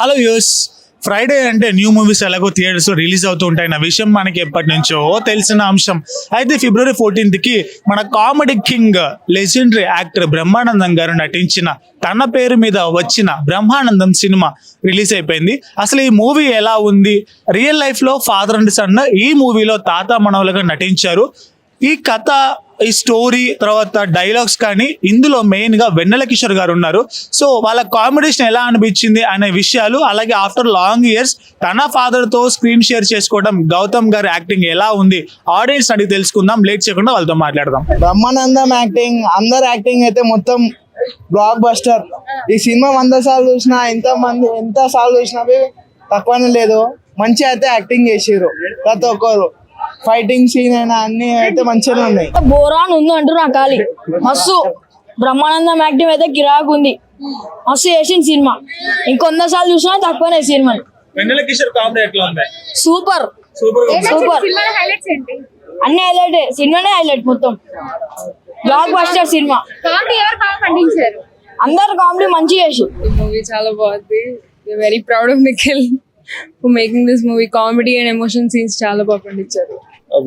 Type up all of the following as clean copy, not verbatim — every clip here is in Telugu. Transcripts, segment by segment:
హలో యూస్ ఫ్రైడే అంటే న్యూ మూవీస్ ఎలాగో థియేటర్స్ లో రిలీజ్ అవుతూ ఉంటాయి అన్న విషయం మనకి ఎప్పటి నుంచో తెలిసిన అంశం. అయితే ఫిబ్రవరి 14th మన comedy king legendary actor Brahmanandam గారు నటించిన తన పేరు మీద వచ్చిన బ్రహ్మానందం సినిమా రిలీజ్ అయిపోయింది. అసలు ఈ మూవీ ఎలా ఉంది? రియల్ లైఫ్ లో ఫాదర్ అండ్ సన్ ఈ మూవీలో తాత మనవలుగా నటించారు. ఈ కథ, ఈ స్టోరీ, తర్వాత డైలాగ్స్ కానీ ఇందులో మెయిన్ గా వెన్నెల కిషోర్ గారు ఉన్నారు. సో వాళ్ళ కాంబినేషన్ ఎలా అనిపించింది అనే విషయాలు, అలాగే ఆఫ్టర్ లాంగ్ ఇయర్స్ తన ఫాదర్ తో స్క్రీన్ షేర్ చేసుకోవడం, గౌతమ్ గారి యాక్టింగ్ ఎలా ఉంది ఆడియన్స్ అడిగి తెలుసుకుందాం. లేట్ చేయకుండా వాళ్ళతో మాట్లాడదాం. బ్రహ్మానందం యాక్టింగ్, అందరు యాక్టింగ్ అయితే మొత్తం బ్లాక్ బస్టర్. ఈ సినిమా 100 సార్లు చూసినా, ఎంత సార్లు చూసినా తక్కువనే లేదు. మంచి అయితే యాక్టింగ్ చేసిర్రు ప్రతి ఒక్కరు. ఫైటింగ్ సీన్ అయినా అన్ని అయితే మంచిగానే ఉన్నాయి. బోరాన్ ఉంది అంటారు నా ఖాళీ మస్తు. బ్రహ్మానందం యాక్టివ్ అయితే కిరాక్ ఉంది, మస్తు చేసిన సినిమా. ఇంకొంద సార్లు చూసినా తక్కువనే సినిమా. వెన్నెల కిషోర్ కామెడీ ఎట్లా ఉంది? Super super. అన్ని హైలైట్, సినిమానే హైలైట్ మొత్తం. Block buster cinema. అందరు కామెడీ మంచిగా చేసి. మూవీ చాలా బాగుంది. Very proud of Nikhil for making this movie. Comedy and emotion scenes చాలా బాగా పండించారు. A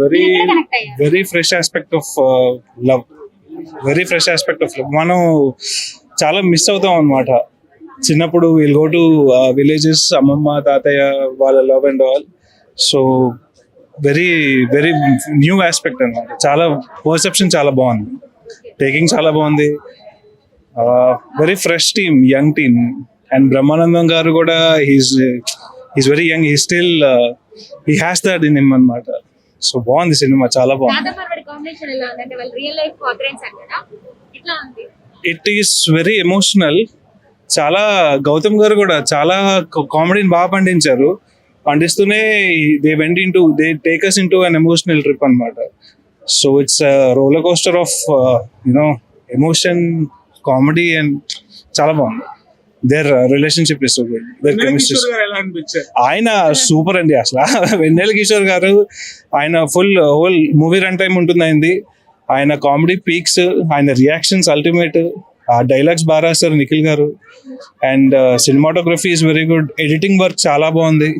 very fresh aspect of love. Very fresh aspect of love. మనం చాలా మిస్ అవుతాం అన్నమాట. చిన్నప్పుడు విల్ గో టు విలేజెస్, అమ్మమ్మ తాతయ్య వాళ్ళ love and all. So very very new aspect అన్నమాట. చాలా పర్సెప్షన్ చాలా బాగుంది, టేకింగ్ చాలా బాగుంది. Very fresh team, young team. And Brahmanandam గారు కూడా he's very young, he has that in him అన్నమాట. సో బాగుంది సినిమా, చాలా బాగుంది. It is very emotional. చాలా గౌతమ్ గారు కూడా చాలా కామెడీని బాగా పండిస్తూనే they take us into an emotional trip అన్నమాట. So it's roller coaster of emotion, comedy and చాలా బాగుంది. Their relationship is so good. Their chemistry. ఆయన సూపర్ అండి అసలు. వెన్నెల కిషోర్ గారు, ఆయన హోల్ మూవీ రన్ టైం ఉంటుంది అయింది. ఆయన కామెడీ పీక్స్, ఆయన రియాక్షన్స్ అల్టిమేట్. ఆ డైలాగ్స్ బాగా రాస్తారు నిఖిల్ గారు. And cinematography is very good. Editing work చాలా బాగుంది.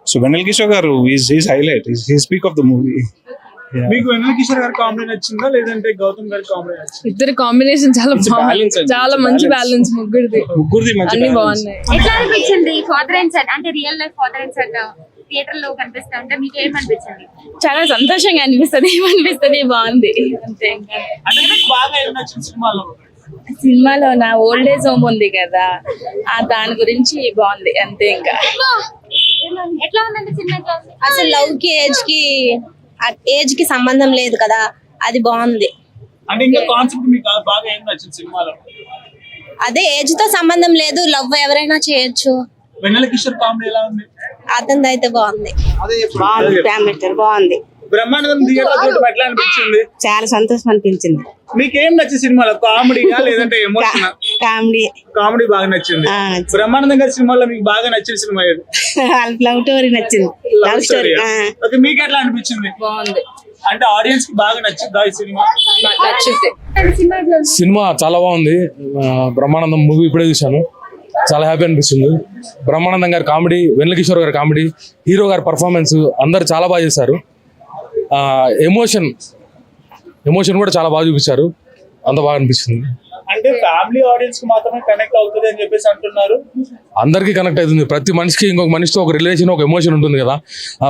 సో వెన్నెల కిషోర్ గారు is highlight, is speak of the movie. మీకు వెన్నెల కిషోర్ గారి కామెడీ నచ్చిందా లేదంటే గౌతమ్ గారి కామెడీ నచ్చిందా? ఇద్దరు కాంబినేషన్ చాలా బాగుంది, చాలా మంచి బ్యాలెన్స్. ముగ్గురిది అన్ని బాగున్నాయి. ఎట్లా అనిపించింది ఫాదర్ అండ్ సన్? అంటే real life father and son theatre లో కనిపిస్తా ఉంటే మీకు ఏమనిపించింది? చాలా సంతోషంగా అనిపిస్తుంది, బాగుంది అంతే. అంటే మీకు బాగా ఏం నచ్చింది సినిమాలో నా ఓల్డ్ ఏజ్ హోమ్ ఉంది కదా, దాని గురించి బాగుంది అంతే. ఇంకా ఎట్లా ఉందంటే సినిమా ఎట్లా ఉంది? అసలు లవ్ కి ఏజ్ కి సంబంధం లేదు కదా, అది బాగుంది. అంటే ఇంకా కాన్సెప్ట్ మీకు బాగా ఏం నచ్చింది సినిమాలో? అదే ఏజ్ తో సంబంధం లేదు, లవ్ ఎవరైనా చేయొచ్చు. వెన్నెల కిషోర్ కామెడీ ఎలా ఉంది? అతనిది అయితే బాగుంది. బాగుంది. బ్రహ్మానందం థియేటర్ చూడటం ఎట్లా అనిపించింది? చాలా సంతోషం అనిపించింది. మీకేం నచ్చింది సినిమాలో? కామెడీయా లేదంటే ఎమోషన్? కామెడీ బాగా నచ్చింది. బ్రహ్మానందం గారి సినిమాలో మీకు బాగా నచ్చిన సినిమా ఏది? లవ్ స్టోరీ నచ్చింది. Love story. ఓకే, మీకు ఎట్లా అనిపించింది? బాగుంది. అంటే ఆడియన్స్ కి బాగా నచ్చిందా ఈ సినిమా? నచ్చింది. సినిమా చాలా బాగుంది. బ్రహ్మానందం మూవీ ఇప్పుడే చూశాను, చాలా హ్యాపీ అనిపిస్తుంది. బ్రహ్మానందం గారి కామెడీ, వెన్నెల కిషోర్ గారి కామెడీ, హీరో గారి పర్ఫార్మెన్స్ అందరు చాలా బాగా చేశారు. ఎమోషన్ కూడా చాలా బాగా చూపించారు, అంత బాగా అనిపిస్తుంది. అంటే ఫ్యామిలీ ఆడియన్స్ కి మాత్రమే కనెక్ట్ అవుతుంది అని చెప్పేసి అంటున్నారు. అందరికీ కనెక్ట్ అవుతుంది. ప్రతి మనిషికి ఇంకొక మనిషితో ఒక రిలేషన్, ఒక ఎమోషన్ ఉంటుంది కదా.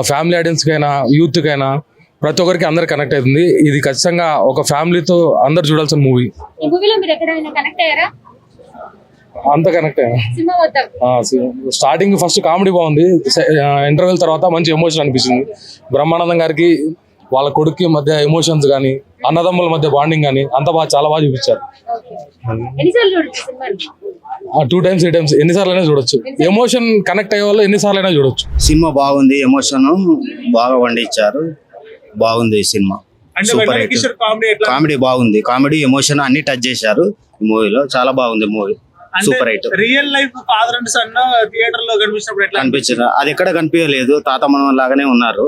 ఫ్యామిలీ ఆడియన్స్ కైనా, యూత్ కైనా, ప్రతి ఒక్కరికి అందరు కనెక్ట్ అవుతుంది. ఇది ఖచ్చితంగా ఒక ఫ్యామిలీతో అందరు చూడాల్సిన మూవీ. ఈ మూవీలో మీరు ఎక్కడైనా కనెక్ట్ అయ్యారా? అంత కనెక్ట్ సినిమా మొత్తం స్టార్టింగ్ ఫస్ట్ కామెడీ బాగుంది, ఇంటర్వెల్ తర్వాత మంచి ఎమోషన్ అనిపిస్తుంది. బ్రహ్మానందం గారికి వాళ్ళ కొడుకు మధ్య ఎమోషన్స్ కానీ, అన్నదమ్ముల మధ్య బాండింగ్ కానీ అంత చాలా బాగా చూపించారు. 2 times 3 times ఎన్నిసార్లు అయినా చూడొచ్చు. ఎమోషన్ కనెక్ట్ అయ్యే వాళ్ళు ఎన్నిసార్లు అయినా చూడొచ్చు. సినిమా బాగుంది, ఎమోషన్ బాగా పండించారు, బాగుంది సినిమా. కామెడీ బాగుంది, కామెడీ ఎమోషన్ అన్ని టచ్ చేశారు ఈ మూవీలో. చాలా బాగుంది movie, super hit. Real life father and son theatre లో కనిపించినప్పుడు ఎట్లా కనిపించారు? అది ఎక్కడ కనిపించలేదు, తాత మనం లాగానే ఉన్నారు.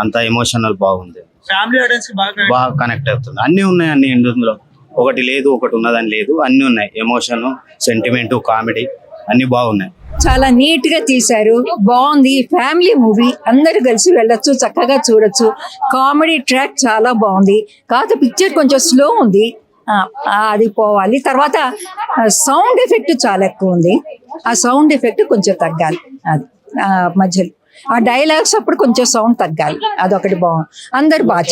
అంత ఎమోషనల్ బాగుంది, ఫ్యామిలీ ఆడియన్స్ కి బాగా కనెక్ట్ అవుతుంది. అన్ని ఉన్నాయి, అన్ని ఇందులో ఒకటి లేదు ఒకటి ఉన్నదని లేదు, అన్ని ఉన్నాయి. ఎమోషన్, సెంటిమెంట్, కామెడీ అన్ని బాగున్నాయి. చాలా నీట్ గా తీశారు, బాగుంది. ఫ్యామిలీ మూవీ, అందరు కలిసి వెళ్ళొచ్చు, చక్కగా చూడొచ్చు. కామెడీ ట్రాక్ చాలా బాగుంది. కాకపోతే పిక్చర్ కొంచెం స్లో ఉంది, అది పోవాలి. తర్వాత సౌండ్ ఎఫెక్ట్ చాలా ఎక్కువ ఉంది, ఆ సౌండ్ ఎఫెక్ట్ కొంచెం తగ్గాలి. అది మధ్యలో ఆ డైలాగ్స్ అప్పుడు కొంచెం సౌండ్ తగ్గాలి, అదొకటి బాగుంది. అందరు బాగా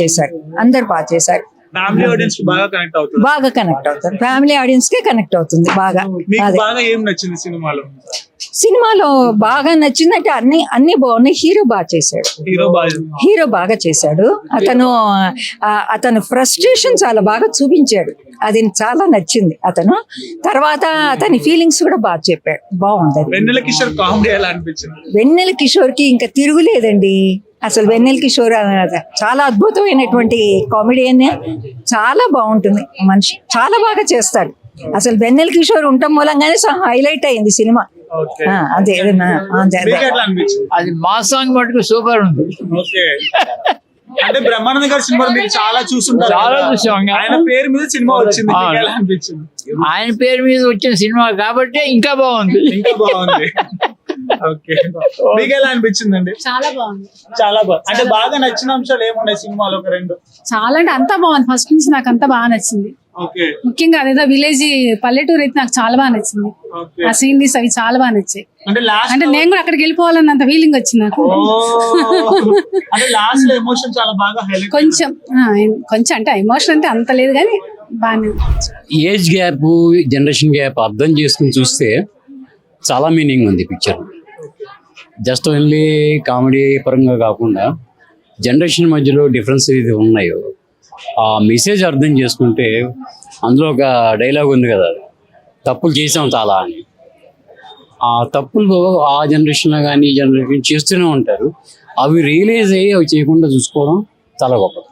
చేశారు. ఫ్యామిలీ ఆడియన్స్ కి బాగా కనెక్ట్ అవుతుంది. బాగా కనెక్ట్ అవుతుంది, ఫ్యామిలీ ఆడియన్స్ కే కనెక్ట్ అవుతుంది బాగా. మీకు బాగా ఏం నచ్చింది సినిమాలో బాగా నచ్చిందంటే అన్ని బాగున్నాయి. హీరో బాగా చేశాడు. అతను ఫ్రస్ట్రేషన్ చాలా బాగా చూపించాడు, అది చాలా నచ్చింది. తర్వాత అతని ఫీలింగ్స్ కూడా బాగా చెప్పాడు, బాగుంది. వెన్నెల కిషోర్ కామెడీ ఎలా అనిపించింది? వెన్నెల కిషోర్ కి ఇంకా తిరుగులేదండి. అసలు వెన్నెల కిషోర్ చాలా అద్భుతమైనటువంటి కామెడియన్, చాలా బాగుంటుంది మనిషి, చాలా బాగా చేస్తాడు. అసలు వెన్నెల కిషోర్ ఉండటం మూలంగానే హైలైట్ అయింది సినిమా. అదే అది మా సాంగ్ మటుకు సూపర్ ఉంది. అంటే బ్రహ్మానంద గారి సినిమా మీరు చాలా చూస్తుంటారు. చాలా చూసాం. ఆయన పేరు మీద సినిమా వచ్చింది, ఎలా అనిపించింది? ఆయన పేరు మీద వచ్చిన సినిమా కాబట్టి ఇంకా బాగుంది. ఓకే, మీకు ఎలా అనిపించిందండి? చాలా బాగుంది. అంటే బాగా నచ్చిన అంశాలు ఏమున్నాయి సినిమాలో? ఒక రెండు. చాలా అంటే అంతా బాగుంది, ఫస్ట్ నుంచి నాకు అంతా బాగా నచ్చింది. ముఖ్యంగా అదేదో విలేజ్ పల్లెటూరు అయితే నాకు చాలా బాగా నచ్చింది. ఆ సీనరీస్ అవి చాలా బాగా నచ్చాయి. అంటే నేను కూడా అక్కడికి వెళ్ళిపోవాలన్నంత ఫీలింగ్ వచ్చింది నాకు. కొంచెం అంటే ఎమోషన్ అంటే అంత లేదు కానీ బాగానే. ఏజ్ గ్యాప్, జనరేషన్ గ్యాప్ అర్థం చేసుకుని చూస్తే చాలా మీనింగ్ ఉంది పిక్చర్. జస్ట్ ఓన్లీ కామెడీ పరంగా కాకుండా జనరేషన్ మధ్యలో డిఫరెన్స్ ఇది ఉన్నాయో ఆ మెసేజ్ అర్థం చేసుకుంటే, అందులో ఒక డైలాగ్ ఉంది కదా, తప్పులు చేసాం చాలా అని. ఆ తప్పులు ఆ జనరేషన్లో కానీ ఈ జనరేషన్ చేస్తూనే ఉంటారు. అవి రియలైజ్ అయ్యి అవి చేయకుండా చూసుకోవడం చాలా గొప్పది.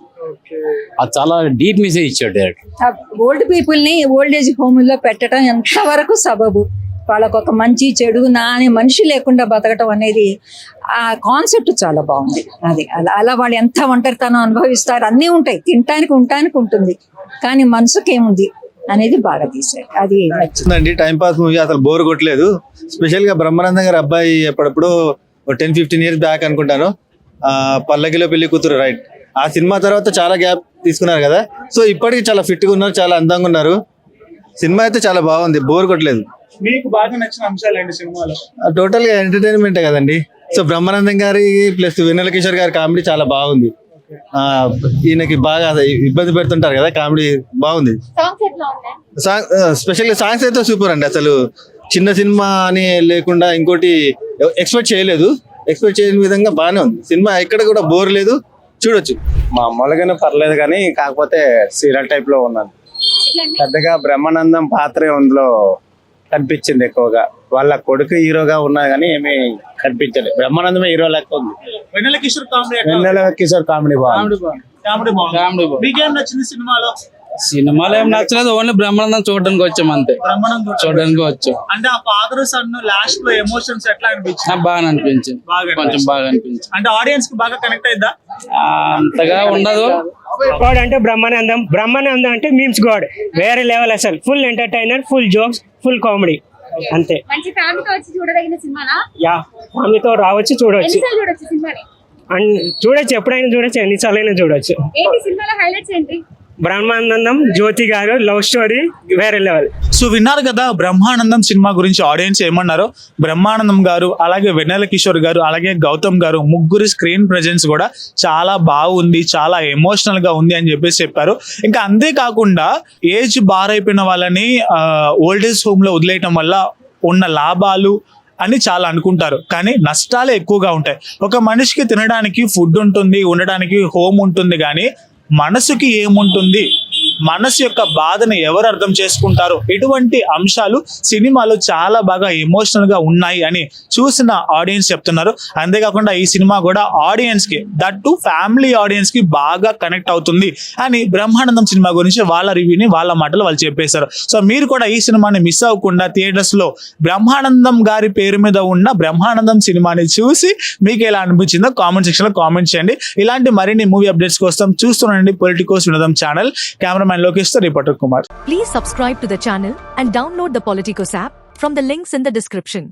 అది చాలా డీప్ మెసేజ్ ఇచ్చాడు డైరెక్టర్. ఓల్డ్ పీపుల్ ని ఓల్డ్ ఏజ్ హోమ్ లో పెట్టడం ఎంతవరకు సబబు, వాళ్ళకు ఒక మంచి చెడు అనే మనిషి లేకుండా బతకటం అనేది ఆ కాన్సెప్ట్ చాలా బాగుంది. అది అలా వాళ్ళు ఎంత ఒంటరితనం అనుభవిస్తారు, అన్నీ ఉంటాయి, తినటానికి ఉండటానికి ఉంటుంది, కానీ మనసుకి ఏముంది అనేది బాగా తీశారు. అది నచ్చిందండి. టైం పాస్ మూవీ, అసలు బోర్ కొట్టలేదు. స్పెషల్ గా బ్రహ్మానందం గారి అబ్బాయి ఎప్పుడప్పుడు 10-15 years బ్యాక్ అనుకుంటాను, పల్లకిలో పెళ్లి కూతురు, రైట్, ఆ సినిమా తర్వాత చాలా గ్యాప్ తీసుకున్నారు కదా. సో ఇప్పటికి చాలా ఫిట్ గా ఉన్నారు, చాలా అందంగా ఉన్నారు. సినిమా అయితే చాలా బాగుంది, బోర్ కొట్టలేదు. మీకు బాగా నచ్చిన అంశాలు ఏంటి సినిమాలో? టోటల్ గా ఎంటర్టైన్మెంట్ కదండి. సో బ్రహ్మానందం గారి ప్లస్ వెన్నెల కిషోర్ గారి కామెడీ చాలా బాగుంది. ఈయనకి బాగా ఇబ్బంది పెడుతుంటారు కదా, కామెడీ బాగుంది. సాంగ్ స్పెషల్ గా సాంగ్స్ అయితే సూపర్ అండి. అసలు చిన్న సినిమా అని లేకుండా ఇంకోటి ఎక్స్పెక్ట్ చేయని విధంగా బాగానే ఉంది సినిమా. ఎక్కడ కూడా బోర్ లేదు, చూడొచ్చు. మామూలుగానే పర్లేదు, కానీ కాకపోతే సీరియల్ టైప్ లో ఉన్నాను. పెద్దగా బ్రహ్మానందం పాత్ర అందులో కనిపించింది ఎక్కువగా. వాళ్ళ కొడుకు హీరోగా ఉన్నా కానీ ఏమీ కనిపించలేదు. బ్రహ్మానందమే హీరో లెక్క ఉంది. వెన్నెల కిషోర్ కామెడీ బాగుంది. మీకేం నచ్చింది సినిమాలో? సినిమాలో ఏం నచ్చలేదు, ఓన్లీ బ్రహ్మానందం చూడడానికి వచ్చాం అంతే. చూడడానికి వచ్చాం. అంటే ఆ ఫాదర్ సన్ లాస్ట్ లో ఎమోషన్స్ ఎట్లా అనిపించింది? బాగా అనిపించింది, కొంచెం బాగా అనిపించింది. అంటే ఆడియన్స్ కి బాగా కనెక్ట్ అయిందా? అంతగా ఉండదు. గాడ్ అంటే బ్రహ్మానందం అంటే మీమ్స్ గాడ్, వేరే లెవెల్. అసలు full entertainer, full jokes, full comedy, అంతే. మంచి ఫ్యామిలీతో వచ్చి చూడదగిన సినిమానా? యా, ఫ్యామిలీతో రావచ్చు, చూడవచ్చు. చూడొచ్చు సినిమాని, చూడొచ్చు, ఎప్పుడైనా చూడొచ్చు, ఎన్నిసార్లైనా చూడొచ్చు. ఏంటి సినిమాలో హైలైట్స్ ఏంటి? బ్రహ్మానందం, జ్యోతి గారు లవ్ స్టోరీ వేరే లెవెల్. సో విన్నారు కదా బ్రహ్మానందం సినిమా గురించి ఆడియన్స్ ఏమన్నారో. బ్రహ్మానందం గారు, అలాగే వెన్నెల కిషోర్ గారు, అలాగే గౌతమ్ గారు, ముగ్గురు స్క్రీన్ ప్రెజెన్స్ కూడా చాలా బాగుంది, చాలా ఎమోషనల్ గా ఉంది అని చెప్పారు. ఇంకా అంతేకాకుండా ఏజ్ బారైపోయిన వాళ్ళని ఓల్డేజ్ హోమ్ లో వదిలేయటం వల్ల ఉన్న లాభాలు అని చాలా అనుకుంటారు, కానీ నష్టాలే ఎక్కువగా ఉంటాయి. ఒక మనిషికి తినడానికి ఫుడ్ ఉంటుంది, ఉండడానికి హోమ్ ఉంటుంది, కానీ మనసుకి ఏముంటుంది, మనసు యొక్క బాధను ఎవరు అర్థం చేసుకుంటారు, ఇటువంటి అంశాలు సినిమాలో చాలా బాగా ఎమోషనల్ గా ఉన్నాయి అని చూసిన ఆడియన్స్ చెప్తున్నారు. అంతేకాకుండా ఈ సినిమా కూడా ఆడియన్స్ కి, దట్ టు ఫ్యామిలీ ఆడియన్స్ కి బాగా కనెక్ట్ అవుతుంది అని బ్రహ్మానందం సినిమా గురించి వాళ్ళ రివ్యూని వాళ్ళ మాటలు వాళ్ళు చెప్పేశారు. సో మీరు కూడా ఈ సినిమాని మిస్ అవ్వకుండా థియేటర్స్ లో బ్రహ్మానందం గారి పేరు మీద ఉన్న బ్రహ్మానందం సినిమాని చూసి మీకు ఎలా అనిపించిందో కామెంట్ సెక్షన్ లో కామెంట్ చేయండి. ఇలాంటి మరిన్ని మూవీ అప్డేట్స్ కోసం చూస్తుండండి పొలిటికోస్ వినోదం ఛానల్. కెమెరామ్యాన్ లోకేష్ తో reporter Kumar. Please subscribe to the channel and download the Politicos app from the links in the description.